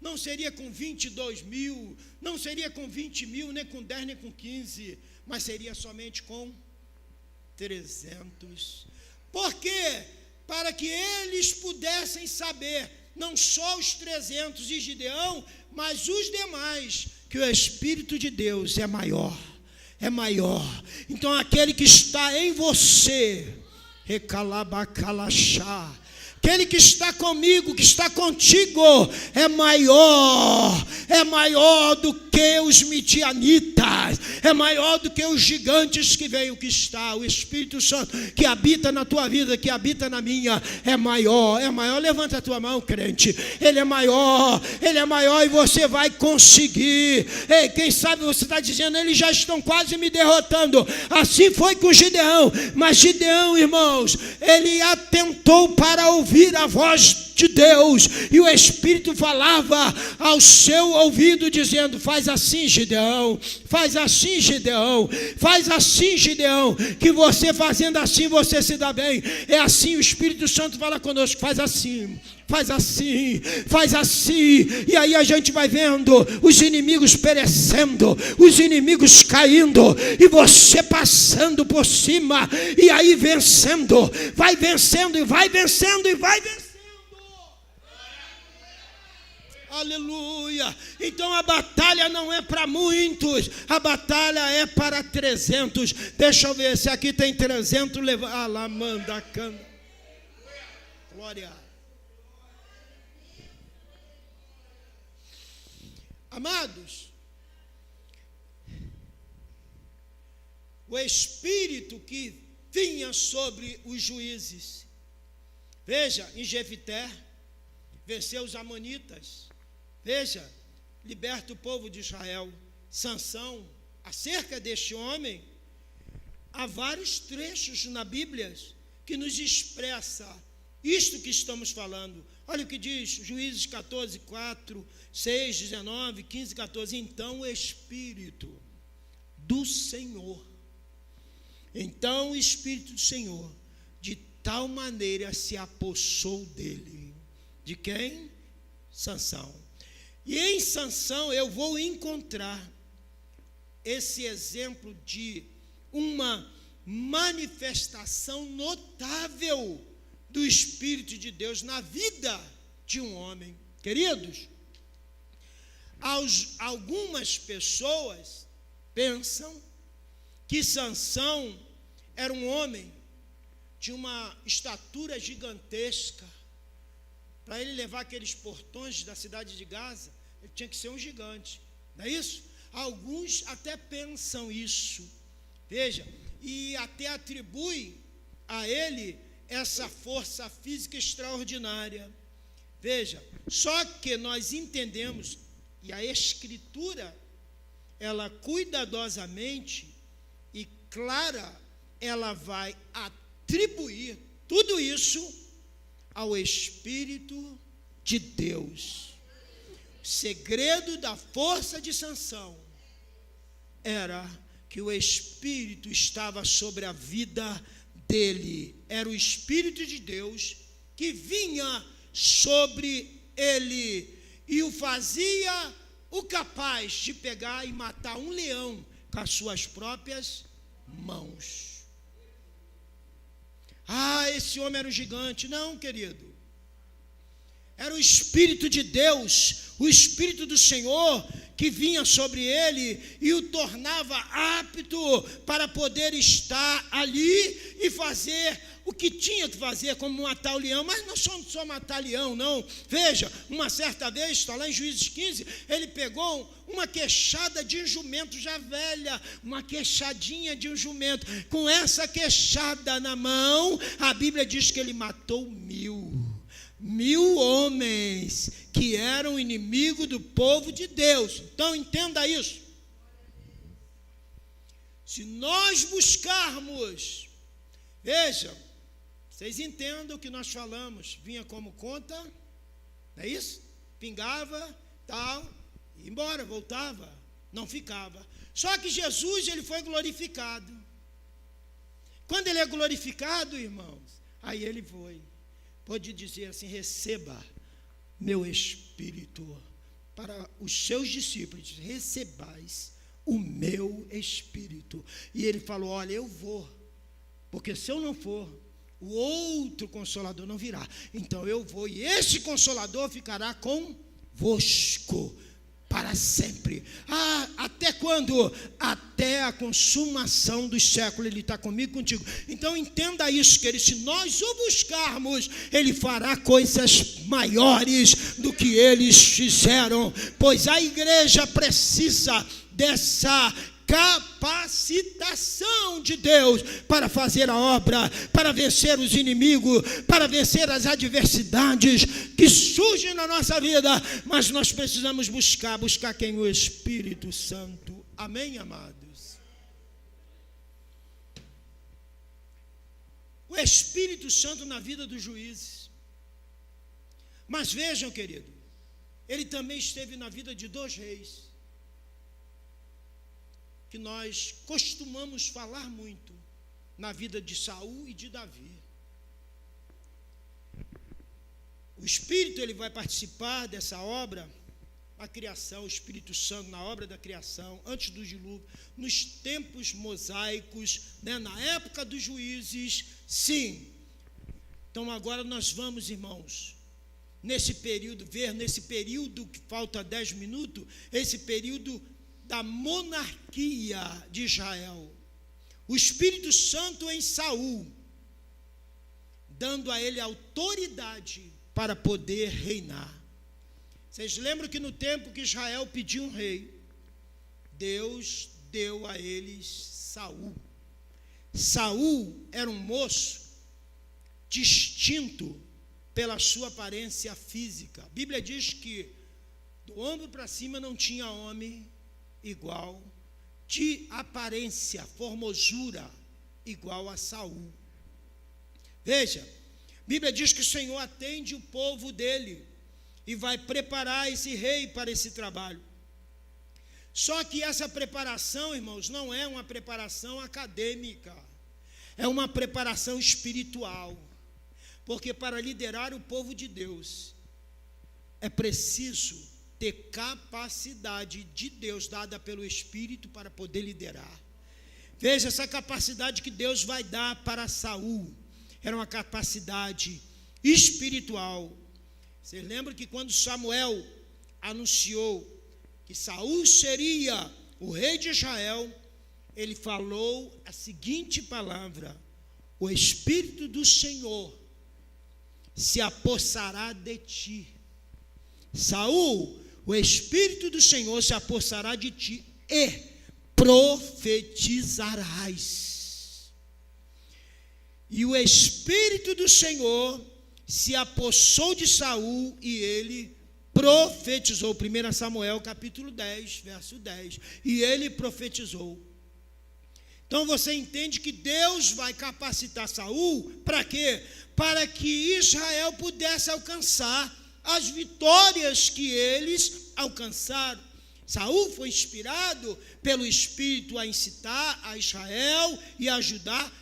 não seria com 22 mil, não seria com 20 mil, nem com 10, nem com 15, mas seria somente com 300. Por quê? Para que eles pudessem saber, não só os 300 de Gideão, mas os demais, que o Espírito de Deus é maior. Então aquele que está em você, recalabacalachá, aquele que está comigo, que está contigo, é maior do que os midianitas, é maior do que os gigantes que veio, que está, o Espírito Santo, que habita na tua vida, que habita na minha, é maior, levanta a tua mão, crente, ele é maior e você vai conseguir. Ei, quem sabe você está dizendo, eles já estão quase me derrotando. Assim foi com Gideão, mas Gideão, irmãos, ele atentou para ouvir a voz de Deus, e o Espírito falava ao seu ouvido, dizendo: faz assim, Gideão, faz assim, Gideão, faz assim, Gideão, que você fazendo assim, você se dá bem. É assim, o Espírito Santo fala conosco: faz assim, faz assim, faz assim. E aí a gente vai vendo os inimigos perecendo, os inimigos caindo, e você passando por cima, e aí vencendo, vai vencendo, e vai vencendo, e vai vencendo. Aleluia. Então a batalha não é para muitos, a batalha é para 300. Deixa eu ver se aqui tem 300. Alamanda cana. Glória. Amados, o Espírito que vinha sobre os juízes, veja, em Jefité, venceu os amonitas. Veja, liberta o povo de Israel. Sansão acerca deste homem, há vários trechos na Bíblia que nos expressa isto que estamos falando. Olha o que diz Juízes 14, 4, 6, 19, 15, 14. Então o Espírito do Senhor, de tal maneira se apossou dele. De quem? Sansão. E em Sansão eu vou encontrar esse exemplo de uma manifestação notável do Espírito de Deus na vida de um homem. Queridos, algumas pessoas pensam que Sansão era um homem de uma estatura gigantesca. Para ele levar aqueles portões da cidade de Gaza, ele tinha que ser um gigante, não é isso? Alguns até pensam isso, veja, e até atribuem a ele essa força física extraordinária. Veja, só que nós entendemos, e a Escritura, ela cuidadosamente e clara, ela vai atribuir tudo isso ao Espírito de Deus. O segredo da força de Sansão era que o Espírito estava sobre a vida dele. Era o Espírito de Deus que vinha sobre ele e o fazia o capaz de pegar e matar um leão com as suas próprias mãos. Esse homem era um gigante. Não, querido. Era o Espírito de Deus, o Espírito do Senhor, que vinha sobre ele e o tornava apto para poder estar ali e fazer o que tinha que fazer, como matar o leão. Mas não só matar leão, não. Veja, uma certa vez, está lá em Juízes 15, ele pegou uma queixada de um jumento já velha, uma queixadinha de um jumento. Com essa queixada na mão, a Bíblia diz que ele matou 1000 homens que eram inimigo do povo de Deus. Então entenda isso. Se nós buscarmos, vejam, vocês entendam o que nós falamos, vinha como conta, não é isso? Pingava, tal, ia embora, voltava, não ficava. Só que Jesus, ele foi glorificado. Quando ele é glorificado, irmãos, aí ele foi. Pode dizer assim: receba meu Espírito. Para os seus discípulos, recebais o meu Espírito. E ele falou: olha, eu vou, porque se eu não for, o outro Consolador não virá. Então eu vou, e esse Consolador ficará convosco para sempre. Até quando? Até a consumação dos séculos. Ele está comigo, contigo. Então entenda isso, querido. Se nós o buscarmos, ele fará coisas maiores do que eles fizeram, pois a igreja precisa dessa capacitação de Deus para fazer a obra, para vencer os inimigos, para vencer as adversidades que surgem na nossa vida. Mas nós precisamos buscar quem? O Espírito Santo. Amém, amados? O Espírito Santo na vida dos juízes. Mas vejam, querido, ele também esteve na vida de 2 reis, que nós costumamos falar muito, na vida de Saul e de Davi. O Espírito, ele vai participar dessa obra, a criação, o Espírito Santo na obra da criação, antes do dilúvio, nos tempos mosaicos, né, na época dos juízes, sim. Então agora nós vamos, irmãos, nesse período que falta 10 minutos, esse período da monarquia de Israel. O Espírito Santo em Saul, dando a ele autoridade para poder reinar. Vocês lembram que no tempo que Israel pediu um rei, Deus deu a eles Saul. Saul era um moço distinto pela sua aparência física. A Bíblia diz que do ombro para cima não tinha homem igual de aparência, formosura, igual a Saul. Veja, a Bíblia diz que o Senhor atende o povo dele e vai preparar esse rei para esse trabalho. Só que essa preparação, irmãos, não é uma preparação acadêmica, é uma preparação espiritual. Porque para liderar o povo de Deus, é preciso ter capacidade de Deus dada pelo Espírito para poder liderar. Veja, essa capacidade que Deus vai dar para Saul era uma capacidade espiritual. Vocês lembram que quando Samuel anunciou que Saul seria o rei de Israel, ele falou a seguinte palavra: o Espírito do Senhor se apossará de ti. Saul, o Espírito do Senhor se apossará de ti e profetizarás. E o Espírito do Senhor se apossou de Saul e ele profetizou. 1 Samuel capítulo 10, verso 10. E ele profetizou. Então você entende que Deus vai capacitar Saul para quê? Para que Israel pudesse alcançar as vitórias que eles alcançaram. Saul foi inspirado pelo Espírito a incitar a Israel e a ajudar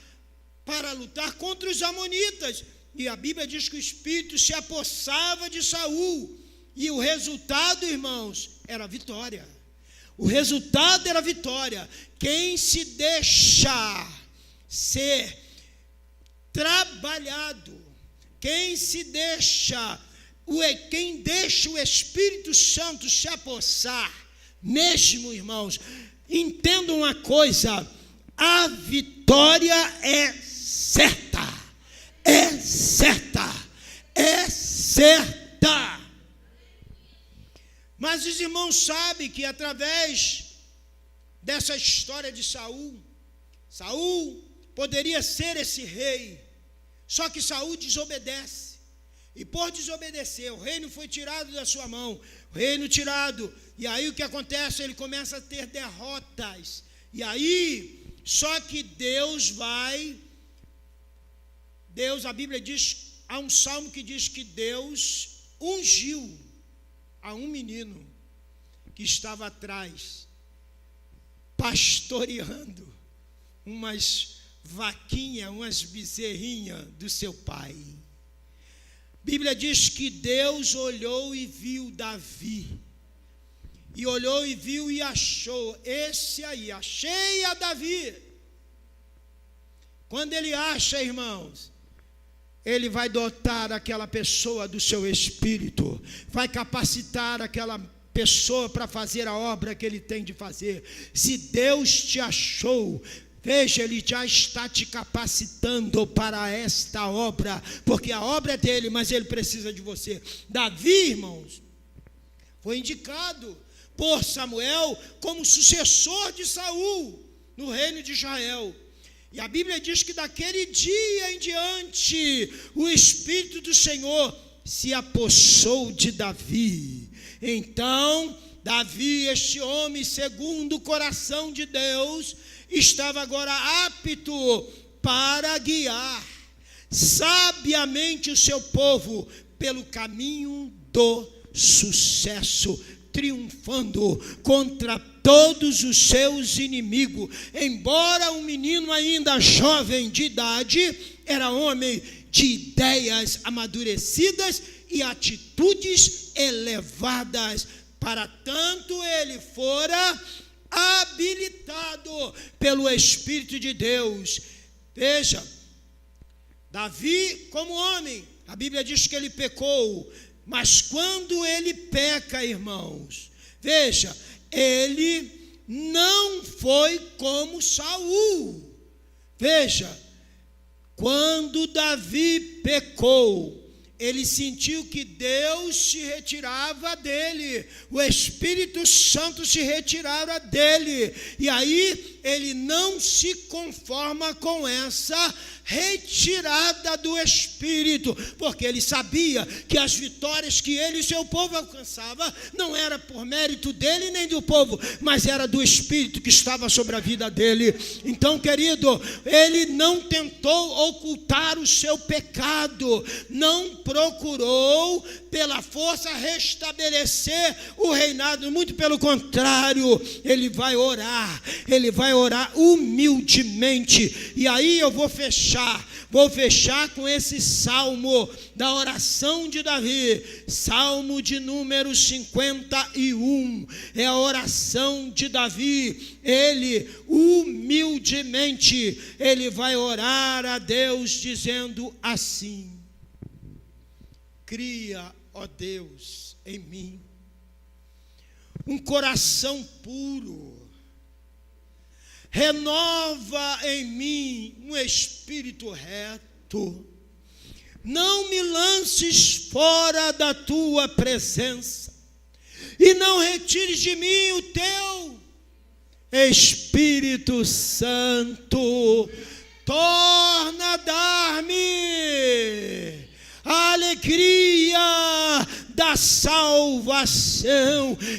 para lutar contra os amonitas. E a Bíblia diz que o Espírito se apossava de Saul. E o resultado, irmãos, era vitória. O resultado era vitória. Quem se deixa ser trabalhado, quem deixa o Espírito Santo se apossar, mesmo, irmãos, entendam uma coisa: a vitória é certa, é certa, é certa. Mas os irmãos sabem que através dessa história de Saul poderia ser esse rei, só que Saul desobedece, e por desobedecer, o reino foi tirado da sua mão, e aí o que acontece? Ele começa a ter derrotas, e aí, só que a Bíblia diz, há um salmo que diz que Deus ungiu a um menino que estava atrás, pastoreando umas vaquinhas, umas bezerrinhas do seu pai. A Bíblia diz que Deus olhou e viu Davi, e olhou e viu e achou, esse aí, achei a Davi. Quando ele acha, irmãos, ele vai dotar aquela pessoa do seu espírito, vai capacitar aquela pessoa para fazer a obra que ele tem de fazer. Se Deus te achou, veja, ele já está te capacitando para esta obra, porque a obra é dele, mas ele precisa de você. Davi, irmãos, foi indicado por Samuel como sucessor de Saul no reino de Israel. E a Bíblia diz que daquele dia em diante, o Espírito do Senhor se apossou de Davi. Então, Davi, este homem segundo o coração de Deus, estava agora apto para guiar sabiamente o seu povo pelo caminho do sucesso, triunfando contra todos os seus inimigos. Embora um menino ainda jovem de idade, era homem de ideias amadurecidas e atitudes elevadas. Para tanto, ele fora habilitado pelo Espírito de Deus. Veja, Davi, como homem, a Bíblia diz que ele pecou, mas quando ele peca, irmãos, veja, ele não foi como Saul. Veja, quando Davi pecou, ele sentiu que Deus se retirava dele, o Espírito Santo se retirava dele, e aí ele não se conforma com essa retirada do Espírito, porque ele sabia que as vitórias que ele e seu povo alcançava não era por mérito dele nem do povo, mas era do Espírito que estava sobre a vida dele. Então, querido, ele não tentou ocultar o seu pecado, não procurou pela força restabelecer o reinado, muito pelo contrário, ele vai orar humildemente. E aí eu vou fechar com esse salmo da oração de Davi, salmo de número 51, é a oração de Davi. Ele humildemente, ele vai orar a Deus dizendo assim: cria, ó Deus, em mim um coração puro, renova em mim um espírito reto, não me lances fora da tua presença, e não retires de mim o teu Espírito Santo. Torna a dar-me a alegria da salvação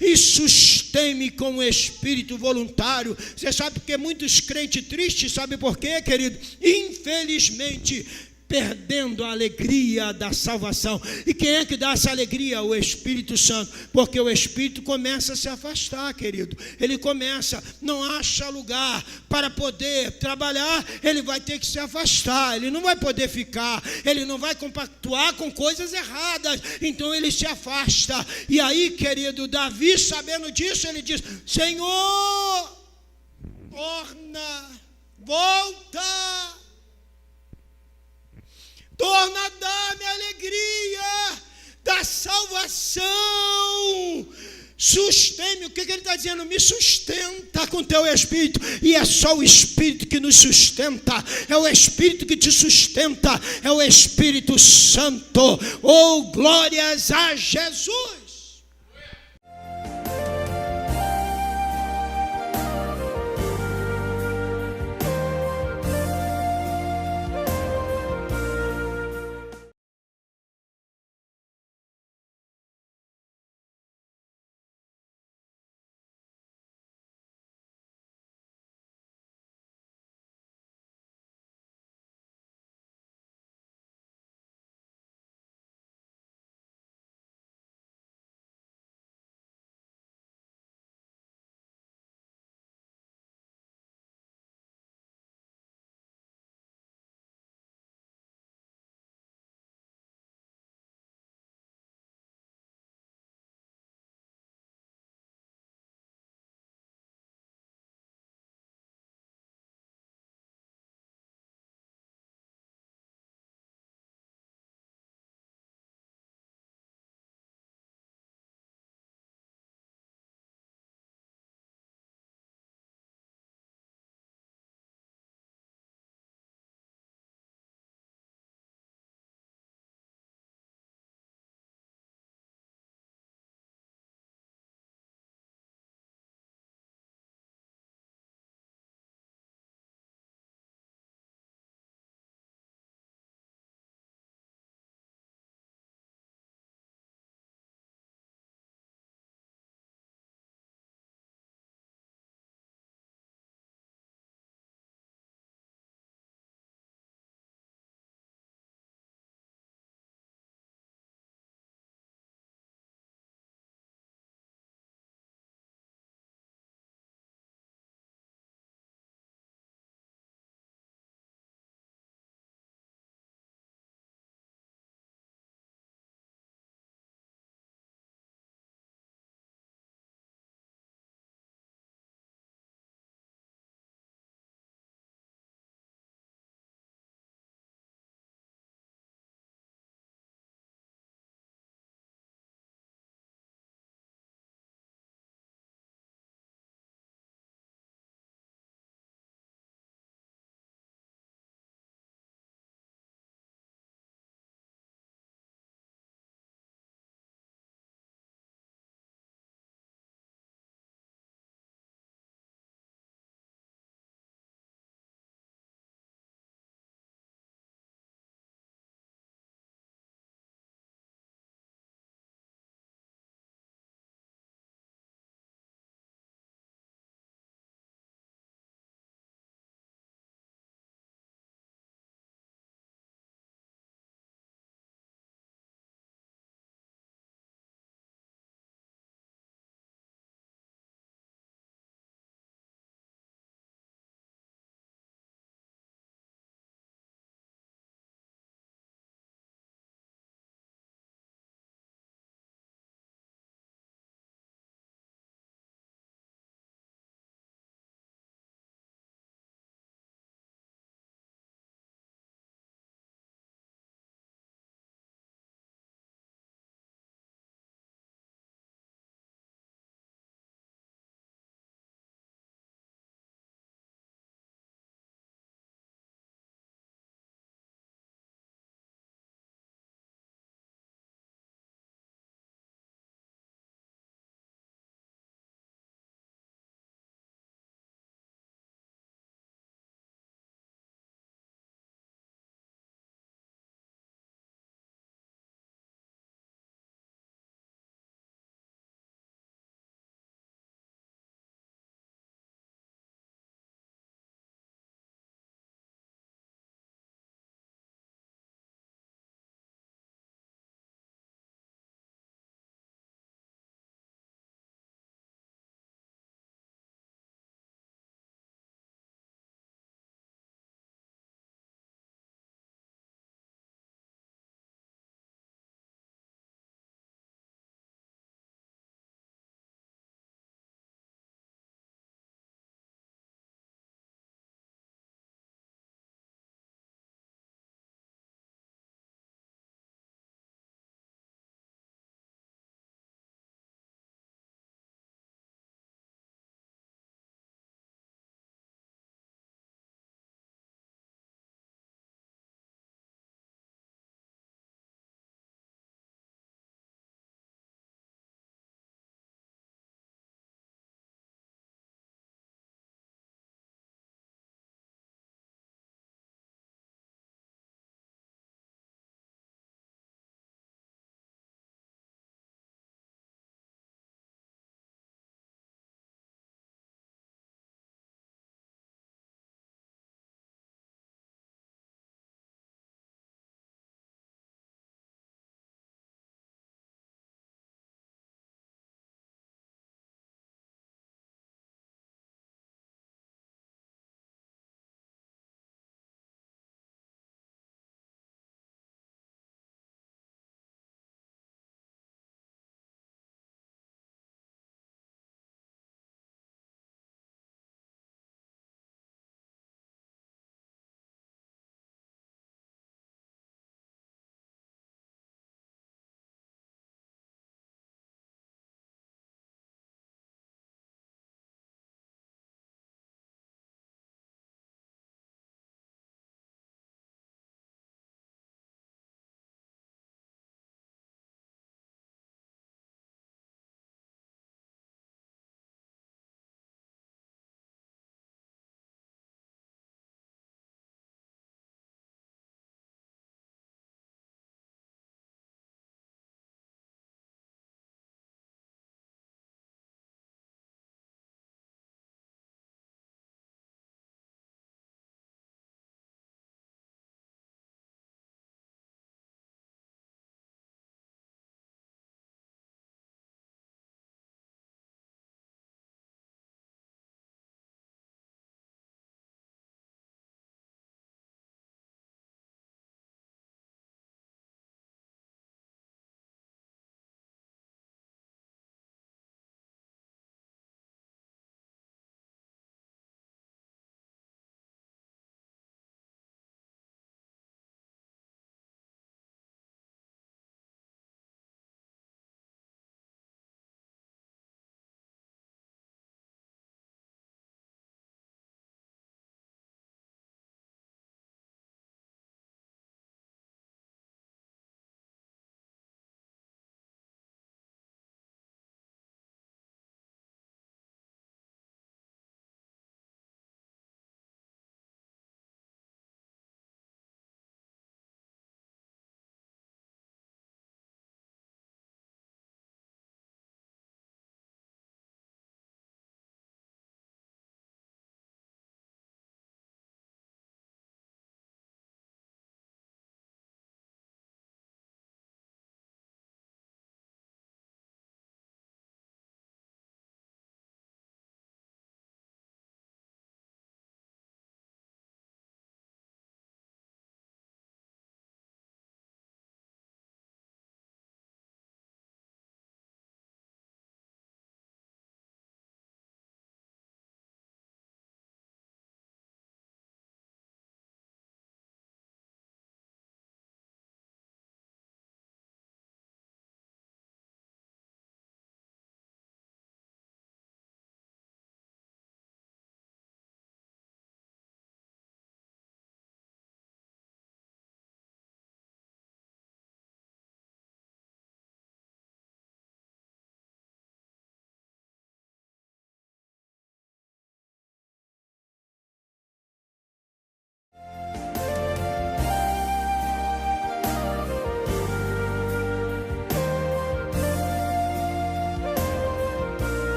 e sustém-me com o espírito voluntário. Você sabe porque muitos crentes tristes, sabe por quê, querido? Infelizmente, perdendo a alegria da salvação. E quem é que dá essa alegria? O Espírito Santo. Porque o Espírito começa a se afastar, querido. Ele começa, não acha lugar para poder trabalhar, ele vai ter que se afastar, ele não vai poder ficar, ele não vai compactuar com coisas erradas, então ele se afasta. E aí, querido, Davi, sabendo disso, ele diz: Senhor, volta, torna a dar-me a alegria da salvação, sustente-me. O que ele está dizendo? Me sustenta com teu Espírito. E é só o Espírito que nos sustenta, é o Espírito que te sustenta, é o Espírito Santo. Oh, glórias a Jesus!